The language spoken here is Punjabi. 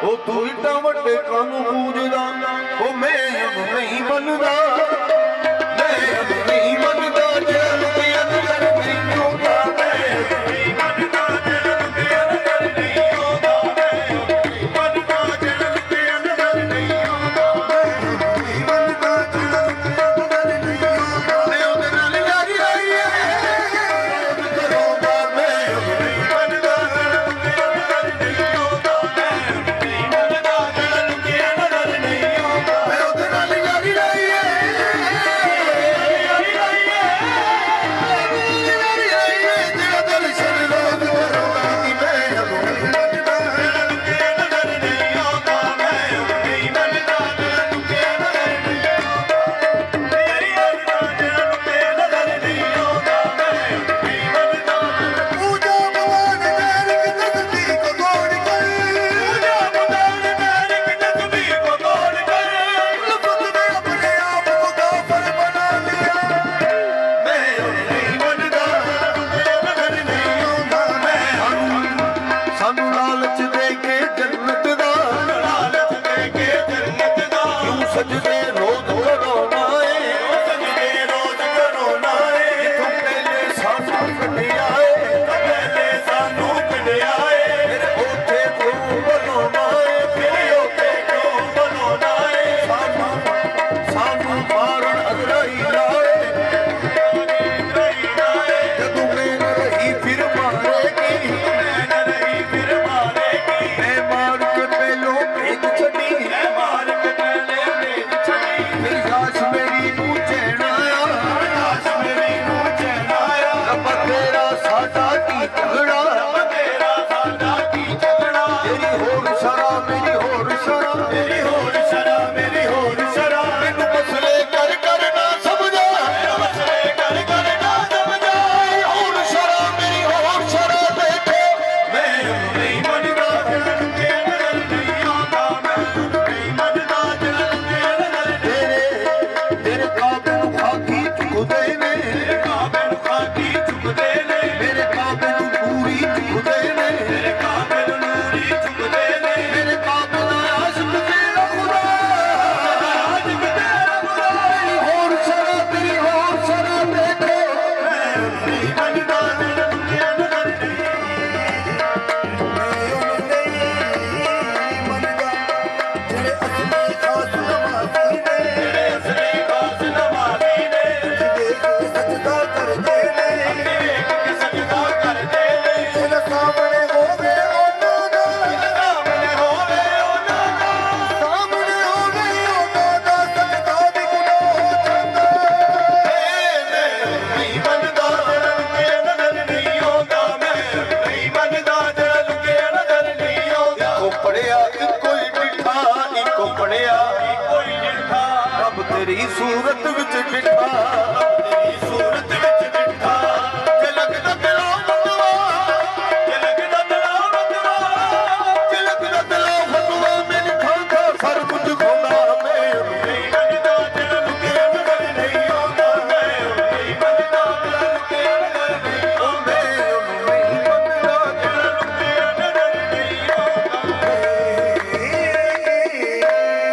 ਉਹ ਤੂੰ ਇੱਡਾ ਵੱਡੇ ਕਾਨੂੰ ਪੂਜਦਾ, ਉਹ ਮੈਂ ਨਹੀਂ ਮੰਨਦਾ, ਮੈਂ ਨਹੀਂ ਮੰਨਦਾ ਜੇ ਲੁਕਿਆ ਨਜ਼ਰ ਨਹੀਂ ਆਉਂਦਾ, ਮੈਂ ਨਹੀਂ ਮੰਨਦਾ ਜੇ ਲੁਕਿਆ ਨਜ਼ਰ ਨਹੀਂ ਆਉਂਦਾ, ਮੈਂ ਨਹੀਂ ਮੰਨਦਾ ਜੇ ਲੁਕਿਆ ਨਜ਼ਰ ਨਹੀਂ ਆਉਂਦਾ, ਮੈਂ ਨਹੀਂ ਮੰਨਦਾ ਜੇ ਲੁਕਿਆ ਨਜ਼ਰ ਨਹੀਂ ਆਉਂਦਾ, ਮੈਂ ਉਹਦੇ ਨਾਲ ਯਾਰੀ ਲਾਈ ਹੈ ਕਰੋਗਾ, ਮੈਂ ਨਹੀਂ ਮੰਨਦਾ ਜੇ ਲੁਕਿਆ ਨਜ਼ਰ ਨਹੀਂ ਆਉਂਦਾ, ਮੈਂ ਨਹੀਂ ਮੰਨਦਾ ਜੇ ਲੁਕਿਆ ਨਜ਼ਰ ਨਹੀਂ ਆਉਂਦਾ, ਮੈਂ ਉਹਦੇ ਨਾਲ ਯਾਰੀ ਲਾਈ ਹੈ ਤੇਰੀ ਸੂਰਤ ਵਿੱਚ ਡਿਠਾ